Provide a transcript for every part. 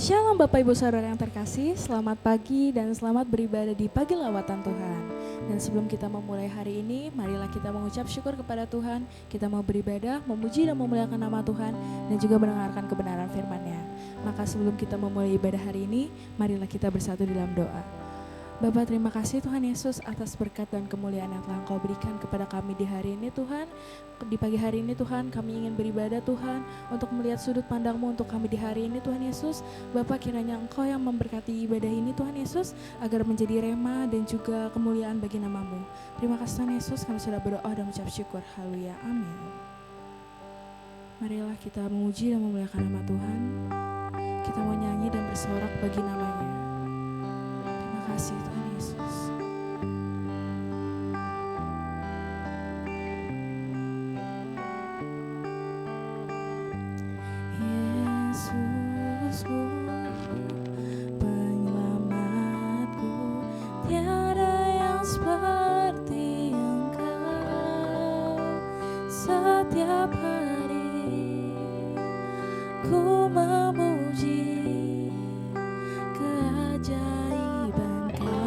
Shalom Bapak Ibu Saudara yang terkasih, selamat pagi dan selamat beribadah di pagi lawatan Tuhan. Dan sebelum kita memulai hari ini, marilah kita mengucap syukur kepada Tuhan. Kita mau beribadah, memuji dan memuliakan nama Tuhan, dan juga mendengarkan kebenaran firman-Nya. Maka sebelum kita memulai ibadah hari ini, marilah kita bersatu dalam doa. Bapa, terima kasih Tuhan Yesus atas berkat dan kemuliaan yang telah Engkau berikan kepada kami di hari ini Tuhan. Di pagi hari ini Tuhan, kami ingin beribadah Tuhan untuk melihat sudut pandang-Mu untuk kami di hari ini Tuhan Yesus. Bapa, kiranya Engkau yang memberkati ibadah ini Tuhan Yesus agar menjadi rema dan juga kemuliaan bagi nama-Mu. Terima kasih Tuhan Yesus, kami sudah berdoa dan mengucap syukur. Haleluya, amin. Marilah kita memuji dan memuliakan nama Tuhan. Kita mau nyanyi dan bersorak bagi nama-Nya. Terima kasih Tuhan Yesus. Yesusku, penyelamatku, tiada yang seperti Engkau. Setiap hari ku memuji keajaiban Kau.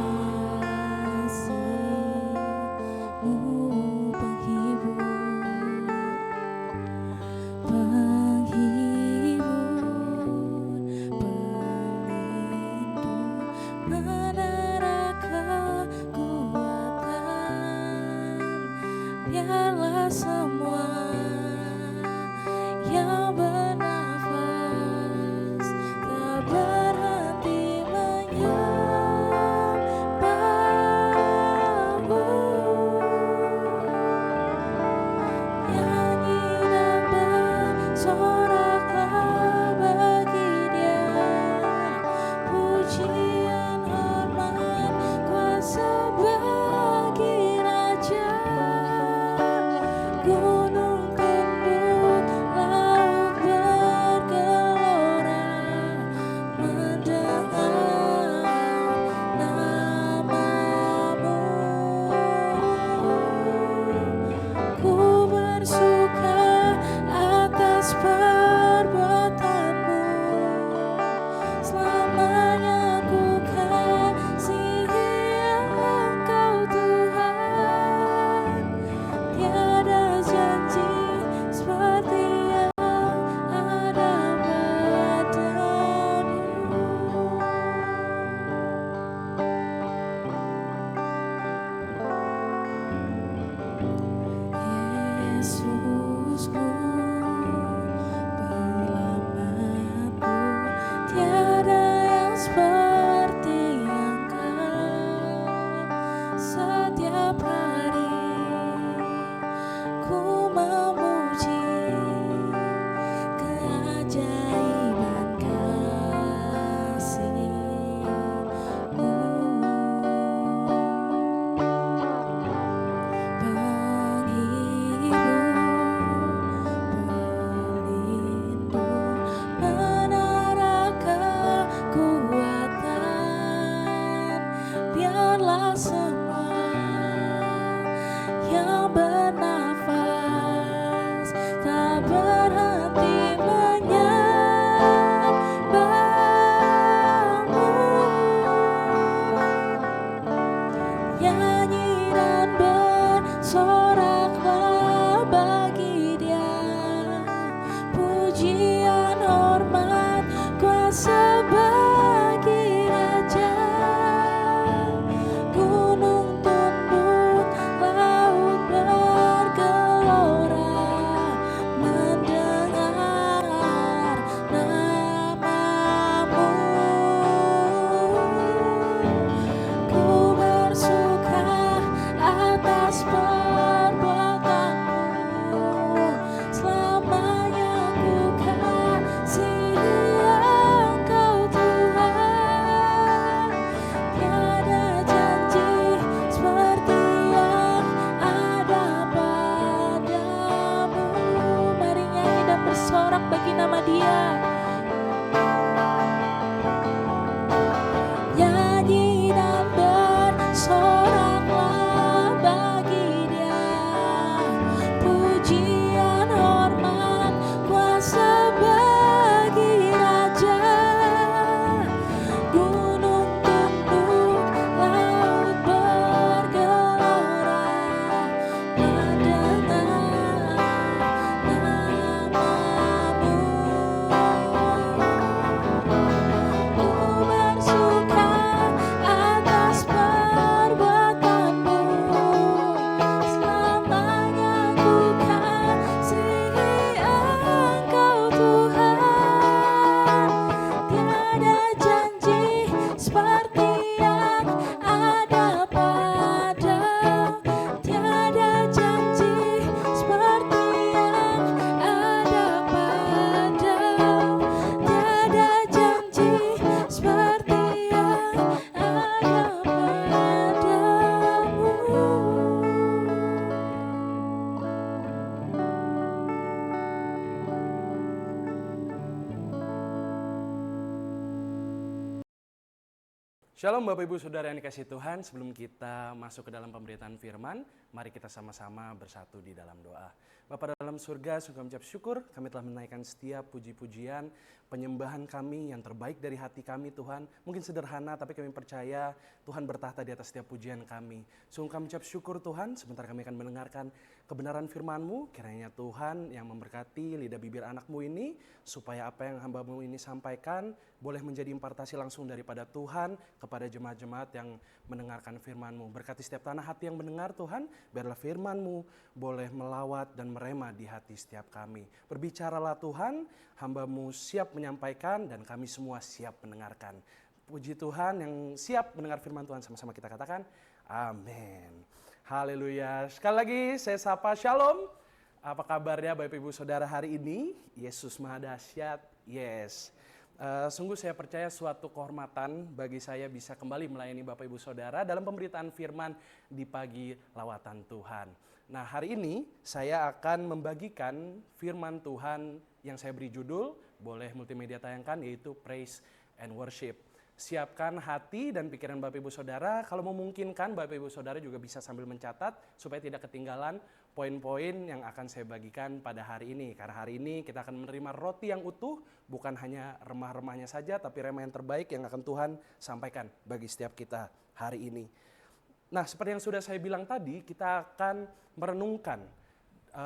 Shalom Bapak Ibu Saudara yang dikasihi Tuhan, sebelum kita masuk ke dalam pemberitaan firman, mari kita sama-sama bersatu di dalam doa. Bapa dalam surga, sungguh mengucap syukur, kami telah menaikkan setiap puji-pujian, penyembahan kami yang terbaik dari hati kami Tuhan. Mungkin sederhana tapi kami percaya Tuhan bertahta di atas setiap pujian kami. Sungguh kami mengucap syukur Tuhan, sebentar kami akan mendengarkan kebenaran firman-Mu, kiranya Tuhan yang memberkati lidah bibir anak-Mu ini, supaya apa yang hamba-Mu ini sampaikan boleh menjadi impartasi langsung daripada Tuhan kepada jemaat-jemaat yang mendengarkan firman-Mu. Berkati setiap tanah hati yang mendengar Tuhan, biarlah firman-Mu boleh melawat dan merema di hati setiap kami. Berbicaralah Tuhan, hamba-Mu siap menyampaikan dan kami semua siap mendengarkan. Puji Tuhan yang siap mendengar firman Tuhan, sama-sama kita katakan, amin. Haleluya. Sekali lagi saya sapa shalom. Apa kabarnya Bapak Ibu Saudara hari ini? Yesus Maha Dahsyat, yes. Sungguh saya percaya suatu kehormatan bagi saya bisa kembali melayani Bapak Ibu Saudara dalam pemberitaan firman di pagi lawatan Tuhan. Nah, hari ini saya akan membagikan firman Tuhan yang saya beri judul, boleh multimedia tayangkan, yaitu Praise and Worship. Siapkan hati dan pikiran Bapak Ibu Saudara, kalau memungkinkan Bapak Ibu Saudara juga bisa sambil mencatat supaya tidak ketinggalan poin-poin yang akan saya bagikan pada hari ini. Karena hari ini kita akan menerima roti yang utuh, bukan hanya remah-remahnya saja, tapi remah yang terbaik yang akan Tuhan sampaikan bagi setiap kita hari ini. Nah, seperti yang sudah saya bilang tadi, kita akan merenungkan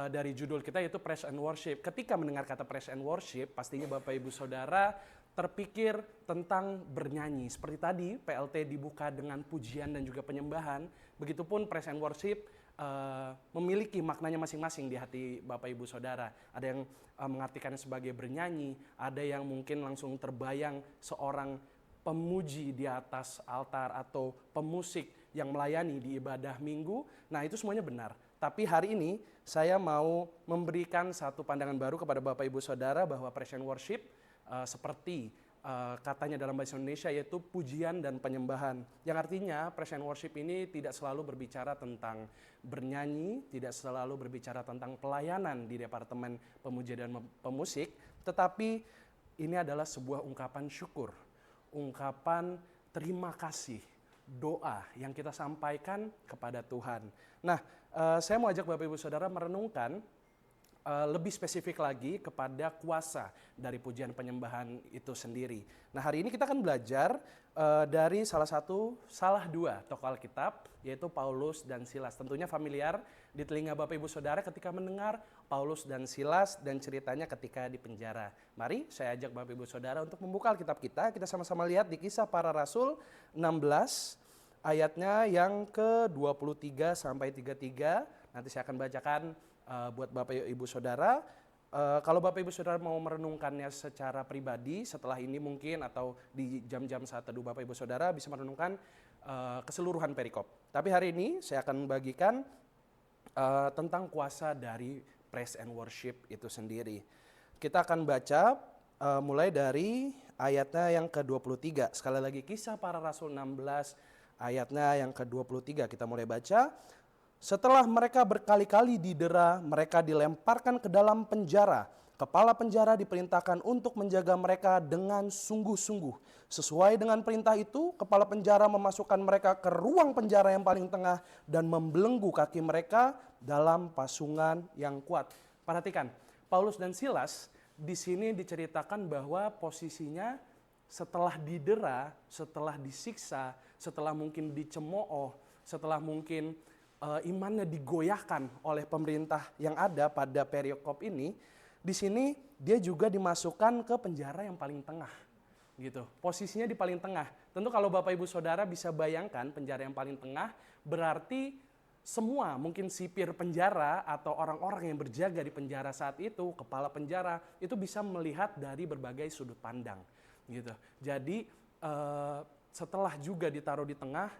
dari judul kita, yaitu Praise and Worship. Ketika mendengar kata Praise and Worship, pastinya Bapak Ibu Saudara terpikir tentang bernyanyi. Seperti tadi PLT dibuka dengan pujian dan juga penyembahan, begitupun Praise and Worship memiliki maknanya masing-masing di hati Bapak Ibu Saudara. Ada yang mengartikannya sebagai bernyanyi, ada yang mungkin langsung terbayang seorang pemuji di atas altar atau pemusik yang melayani di ibadah minggu. Nah, itu semuanya benar. Tapi hari ini saya mau memberikan satu pandangan baru kepada Bapak Ibu Saudara bahwa Praise and Worship seperti katanya dalam bahasa Indonesia, yaitu pujian dan penyembahan. Yang artinya Praise and Worship ini tidak selalu berbicara tentang bernyanyi, tidak selalu berbicara tentang pelayanan di departemen pemujian dan pemusik, tetapi ini adalah sebuah ungkapan syukur, ungkapan terima kasih, doa yang kita sampaikan kepada Tuhan. Nah, saya mau ajak Bapak Ibu Saudara merenungkan lebih spesifik lagi kepada kuasa dari pujian penyembahan itu sendiri. Nah, hari ini kita akan belajar dari salah dua tokoh Alkitab, yaitu Paulus dan Silas. Tentunya familiar di telinga Bapak Ibu Saudara ketika mendengar Paulus dan Silas dan ceritanya ketika di penjara. Mari saya ajak Bapak Ibu Saudara untuk membuka Alkitab kita sama-sama lihat di Kisah Para Rasul 16 ayatnya yang ke-23 sampai 33. Nanti saya akan bacakan buat Bapak Ibu Saudara. Kalau Bapak Ibu Saudara mau merenungkannya secara pribadi setelah ini mungkin, atau di jam-jam saat teduh Bapak Ibu Saudara bisa merenungkan keseluruhan perikop. Tapi hari ini saya akan membagikan tentang kuasa dari Praise and Worship itu sendiri. Kita akan baca mulai dari ayatnya yang ke-23. Sekali lagi Kisah Para Rasul 16 ayatnya yang ke-23 kita mulai baca. Setelah mereka berkali-kali didera, mereka dilemparkan ke dalam penjara. Kepala penjara diperintahkan untuk menjaga mereka dengan sungguh-sungguh. Sesuai dengan perintah itu, kepala penjara memasukkan mereka ke ruang penjara yang paling tengah dan membelenggu kaki mereka dalam pasungan yang kuat. Perhatikan, Paulus dan Silas di sini diceritakan bahwa posisinya setelah didera, setelah disiksa, setelah mungkin dicemooh, setelah mungkin imannya digoyahkan oleh pemerintah yang ada pada perikop ini, di sini dia juga dimasukkan ke penjara yang paling tengah, gitu. Posisinya di paling tengah. Tentu kalau Bapak Ibu Saudara bisa bayangkan penjara yang paling tengah, berarti semua mungkin sipir penjara atau orang-orang yang berjaga di penjara saat itu, kepala penjara itu bisa melihat dari berbagai sudut pandang, gitu. Jadi setelah juga ditaruh di tengah,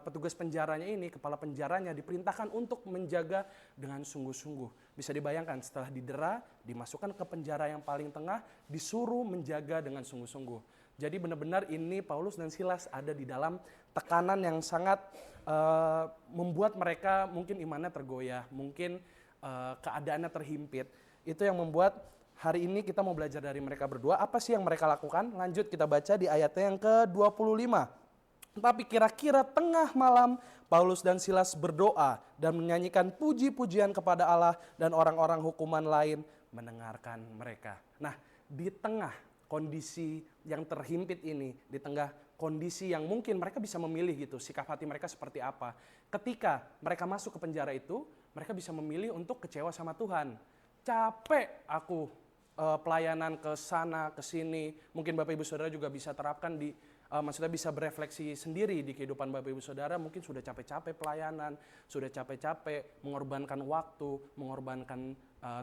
petugas penjaranya ini, kepala penjaranya diperintahkan untuk menjaga dengan sungguh-sungguh. Bisa dibayangkan setelah didera, dimasukkan ke penjara yang paling tengah, disuruh menjaga dengan sungguh-sungguh. Jadi benar-benar ini Paulus dan Silas ada di dalam tekanan yang sangat membuat mereka mungkin imannya tergoyah, mungkin keadaannya terhimpit. Itu yang membuat hari ini kita mau belajar dari mereka berdua, apa sih yang mereka lakukan? Lanjut kita baca di ayatnya yang ke-25. Tapi kira-kira tengah malam Paulus dan Silas berdoa dan menyanyikan puji-pujian kepada Allah, dan orang-orang hukuman lain mendengarkan mereka. Nah, di tengah kondisi yang terhimpit ini, di tengah kondisi yang mungkin mereka bisa memilih gitu, sikap hati mereka seperti apa. Ketika mereka masuk ke penjara itu, mereka bisa memilih untuk kecewa sama Tuhan. Capek aku pelayanan ke sana, ke sini. Mungkin Bapak Ibu Saudara juga bisa terapkan maksudnya bisa berefleksi sendiri di kehidupan Bapak Ibu Saudara. Mungkin sudah capek-capek pelayanan, sudah capek-capek mengorbankan waktu, mengorbankan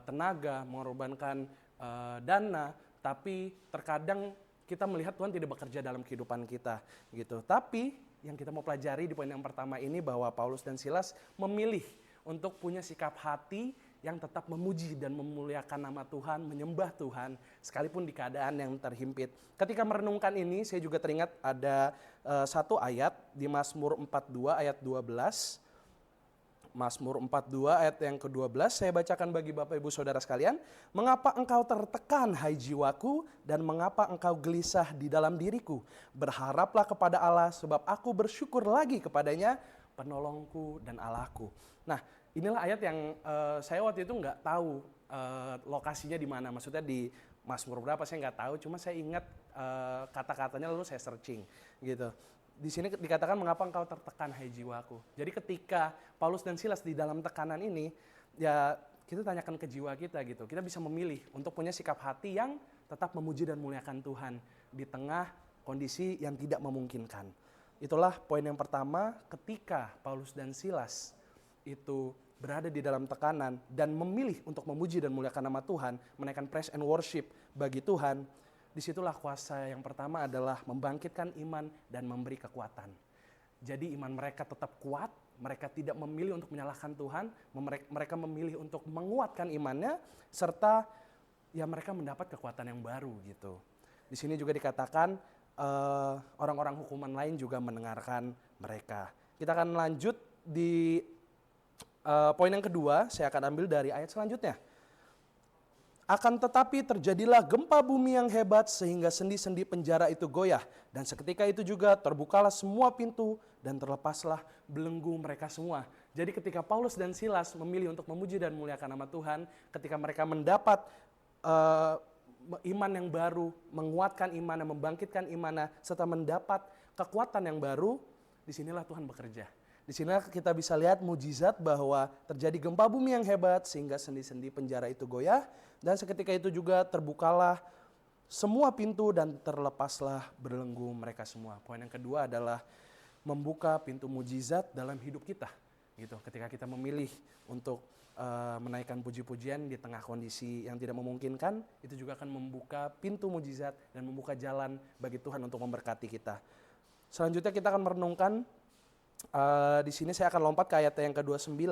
tenaga, mengorbankan dana, tapi terkadang kita melihat Tuhan tidak bekerja dalam kehidupan kita gitu. Tapi yang kita mau pelajari di poin yang pertama ini, bahwa Paulus dan Silas memilih untuk punya sikap hati yang tetap memuji dan memuliakan nama Tuhan, menyembah Tuhan, sekalipun di keadaan yang terhimpit. Ketika merenungkan ini, saya juga teringat ada satu ayat di Mazmur 42 ayat 12. Mazmur 42 ayat yang ke-12, saya bacakan bagi Bapak Ibu Saudara sekalian. Mengapa engkau tertekan, hai jiwaku, dan mengapa engkau gelisah di dalam diriku? Berharaplah kepada Allah, sebab aku bersyukur lagi kepadanya, penolongku dan Allahku. Nah, inilah ayat yang saya waktu itu nggak tahu lokasinya di mana. Maksudnya di Mazmur berapa saya nggak tahu. Cuma saya ingat kata-katanya, lalu saya searching gitu. Di sini dikatakan mengapa engkau tertekan, hai jiwaku. Jadi ketika Paulus dan Silas di dalam tekanan ini, ya kita tanyakan ke jiwa kita gitu. Kita bisa memilih untuk punya sikap hati yang tetap memuji dan muliakan Tuhan di tengah kondisi yang tidak memungkinkan. Itulah poin yang pertama, ketika Paulus dan Silas itu berada di dalam tekanan dan memilih untuk memuji dan muliakan nama Tuhan, menaikkan praise and worship bagi Tuhan, disitulah kuasa yang pertama adalah membangkitkan iman dan memberi kekuatan. Jadi iman mereka tetap kuat, mereka tidak memilih untuk menyalahkan Tuhan, mereka memilih untuk menguatkan imannya, serta ya mereka mendapat kekuatan yang baru gitu. Di sini juga dikatakan orang-orang hukuman lain juga mendengarkan mereka. Kita akan lanjut di poin yang kedua, saya akan ambil dari ayat selanjutnya. Akan tetapi terjadilah gempa bumi yang hebat sehingga sendi-sendi penjara itu goyah. Dan seketika itu juga terbukalah semua pintu dan terlepaslah belenggu mereka semua. Jadi ketika Paulus dan Silas memilih untuk memuji dan memuliakan nama Tuhan, ketika mereka mendapat iman yang baru, menguatkan imannya, membangkitkan imannya, serta mendapat kekuatan yang baru, disinilah Tuhan bekerja. Di sini kita bisa lihat mujizat bahwa terjadi gempa bumi yang hebat sehingga sendi-sendi penjara itu goyah, dan seketika itu juga terbukalah semua pintu dan terlepaslah belenggu mereka semua. Poin yang kedua adalah membuka pintu mujizat dalam hidup kita. Gitu. Ketika kita memilih untuk menaikkan puji-pujian di tengah kondisi yang tidak memungkinkan, itu juga akan membuka pintu mujizat dan membuka jalan bagi Tuhan untuk memberkati kita. Selanjutnya kita akan merenungkan. Di sini saya akan lompat ke ayat yang ke-29.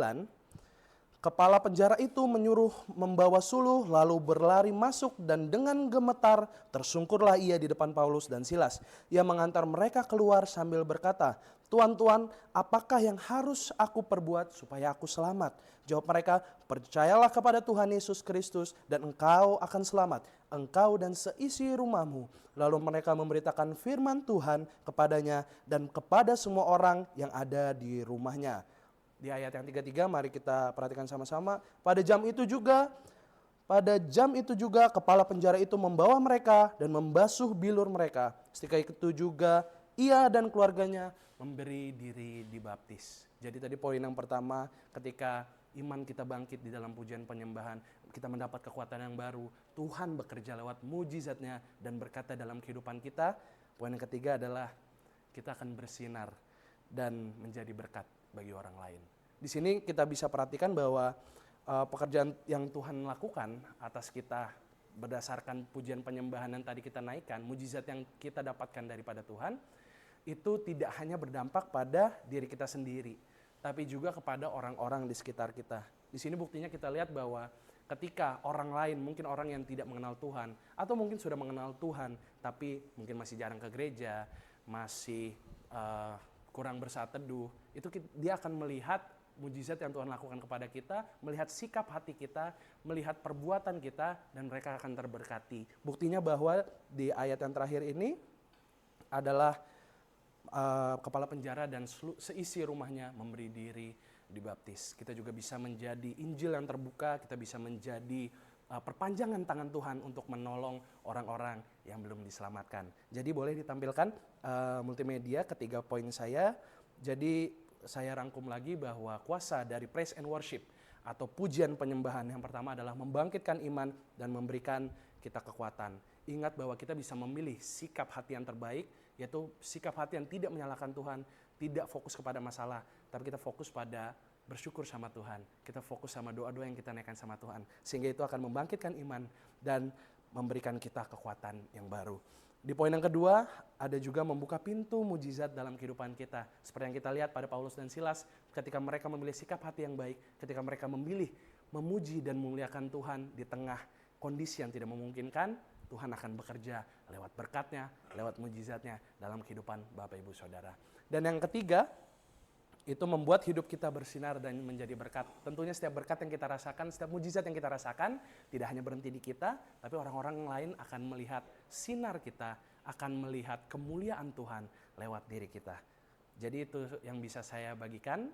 Kepala penjara itu menyuruh membawa suluh, lalu berlari masuk, dan dengan gemetar tersungkurlah ia di depan Paulus dan Silas. Ia mengantar mereka keluar sambil berkata, "Tuan, Tuan, apakah yang harus aku perbuat supaya aku selamat?" Jawab mereka, "Percayalah kepada Tuhan Yesus Kristus dan engkau akan selamat, engkau dan seisi rumahmu." Lalu mereka memberitakan firman Tuhan kepadanya dan kepada semua orang yang ada di rumahnya. Di ayat yang 33 mari kita perhatikan sama-sama. Pada jam itu juga kepala penjara itu membawa mereka dan membasuh bilur mereka. Seketika itu juga ia dan keluarganya memberi diri dibaptis. Jadi tadi poin yang pertama, ketika iman kita bangkit di dalam pujian penyembahan, kita mendapat kekuatan yang baru, Tuhan bekerja lewat mujizatnya dan berkata dalam kehidupan kita. Poin yang ketiga adalah kita akan bersinar dan menjadi berkat bagi orang lain. Di sini kita bisa perhatikan bahwa pekerjaan yang Tuhan lakukan atas kita berdasarkan pujian penyembahan yang tadi kita naikkan, mujizat yang kita dapatkan daripada Tuhan, itu tidak hanya berdampak pada diri kita sendiri, tapi juga kepada orang-orang di sekitar kita. Di sini buktinya kita lihat bahwa ketika orang lain, mungkin orang yang tidak mengenal Tuhan, atau mungkin sudah mengenal Tuhan, tapi mungkin masih jarang ke gereja, masih kurang bersaat teduh, itu dia akan melihat mujizat yang Tuhan lakukan kepada kita, melihat sikap hati kita, melihat perbuatan kita, dan mereka akan terberkati. Buktinya bahwa di ayat yang terakhir ini adalah kepala penjara dan seisi rumahnya memberi diri dibaptis. Kita juga bisa menjadi Injil yang terbuka, kita bisa menjadi perpanjangan tangan Tuhan untuk menolong orang-orang yang belum diselamatkan. Jadi boleh ditampilkan multimedia ketiga poin saya. Jadi saya rangkum lagi bahwa kuasa dari praise and worship atau pujian penyembahan yang pertama adalah membangkitkan iman dan memberikan kita kekuatan. Ingat bahwa kita bisa memilih sikap hati yang terbaik, yaitu sikap hati yang tidak menyalahkan Tuhan, tidak fokus kepada masalah, tapi kita fokus pada bersyukur sama Tuhan. Kita fokus sama doa-doa yang kita naikkan sama Tuhan. Sehingga itu akan membangkitkan iman dan memberikan kita kekuatan yang baru. Di poin yang kedua, ada juga membuka pintu mujizat dalam kehidupan kita. Seperti yang kita lihat pada Paulus dan Silas, ketika mereka memilih sikap hati yang baik, ketika mereka memilih memuji dan memuliakan Tuhan di tengah kondisi yang tidak memungkinkan, Tuhan akan bekerja lewat berkatnya, lewat mujizatnya dalam kehidupan Bapak Ibu Saudara. Dan yang ketiga, itu membuat hidup kita bersinar dan menjadi berkat. Tentunya setiap berkat yang kita rasakan, setiap mujizat yang kita rasakan, tidak hanya berhenti di kita, tapi orang-orang lain akan melihat sinar kita, akan melihat kemuliaan Tuhan lewat diri kita. Jadi itu yang bisa saya bagikan.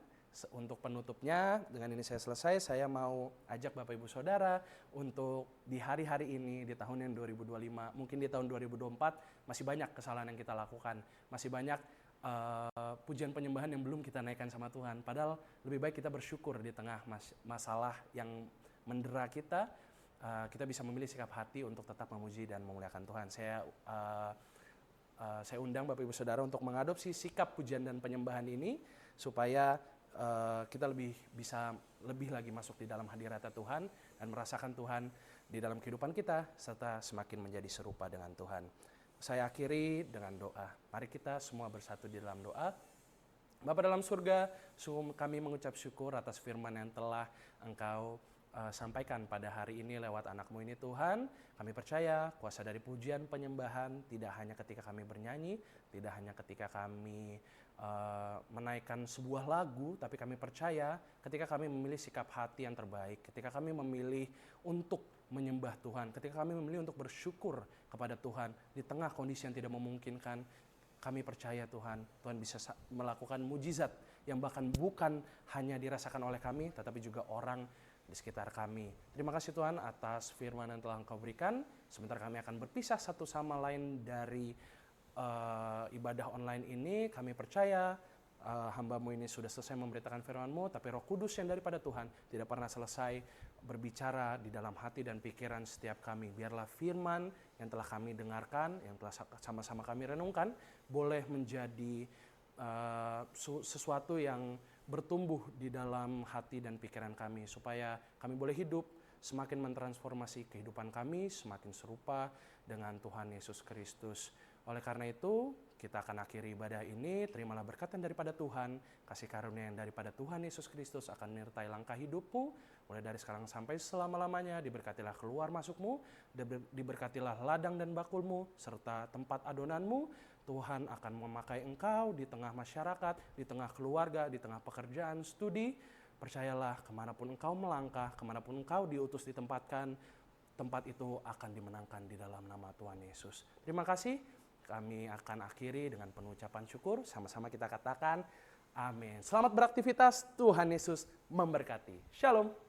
Untuk penutupnya, dengan ini saya selesai, saya mau ajak Bapak Ibu Saudara untuk di hari-hari ini, di tahun yang 2025, mungkin di tahun 2024, masih banyak kesalahan yang kita lakukan, masih banyak pujian penyembahan yang belum kita naikkan sama Tuhan. Padahal lebih baik kita bersyukur di tengah masalah yang mendera kita, kita bisa memilih sikap hati untuk tetap memuji dan memuliakan Tuhan. Saya undang Bapak Ibu Saudara untuk mengadopsi sikap pujian dan penyembahan ini, supaya kita bisa lebih lagi masuk di dalam hadirat Tuhan dan merasakan Tuhan di dalam kehidupan kita, serta semakin menjadi serupa dengan Tuhan. Saya akhiri dengan doa. Mari kita semua bersatu di dalam doa. Bapa dalam surga, kami mengucap syukur atas firman yang telah Engkau sampaikan pada hari ini lewat anak-Mu ini Tuhan. Kami percaya kuasa dari pujian penyembahan tidak hanya ketika kami bernyanyi, tidak hanya ketika kami menaikkan sebuah lagu, tapi kami percaya ketika kami memilih sikap hati yang terbaik, ketika kami memilih untuk menyembah Tuhan, ketika kami memilih untuk bersyukur kepada Tuhan di tengah kondisi yang tidak memungkinkan, kami percaya Tuhan bisa melakukan mujizat yang bahkan bukan hanya dirasakan oleh kami, tetapi juga orang di sekitar kami. Terima kasih Tuhan atas firman yang telah Engkau berikan. Sebentar kami akan berpisah satu sama lain dari ibadah online ini. Kami percaya hamba-Mu ini sudah selesai memberitakan firman-Mu, tapi Roh Kudus yang daripada Tuhan tidak pernah selesai berbicara di dalam hati dan pikiran setiap kami. Biarlah firman yang telah kami dengarkan, yang telah sama-sama kami renungkan, boleh menjadi sesuatu yang bertumbuh di dalam hati dan pikiran kami, supaya kami boleh hidup semakin mentransformasi kehidupan kami, semakin serupa dengan Tuhan Yesus Kristus. Oleh karena itu, kita akan akhiri ibadah ini. Terimalah berkatan daripada Tuhan, kasih karunia yang daripada Tuhan Yesus Kristus akan menyertai langkah hidupmu, mulai dari sekarang sampai selama-lamanya. Diberkatilah keluar masukmu, diberkatilah ladang dan bakulmu, serta tempat adonanmu. Tuhan akan memakai engkau di tengah masyarakat, di tengah keluarga, di tengah pekerjaan, studi. Percayalah, kemanapun engkau melangkah, kemanapun engkau diutus ditempatkan, tempat itu akan dimenangkan di dalam nama Tuhan Yesus. Terima kasih. Kami akan akhiri dengan pengucapan syukur. Sama-sama kita katakan, amin. Selamat beraktivitas, Tuhan Yesus memberkati. Shalom.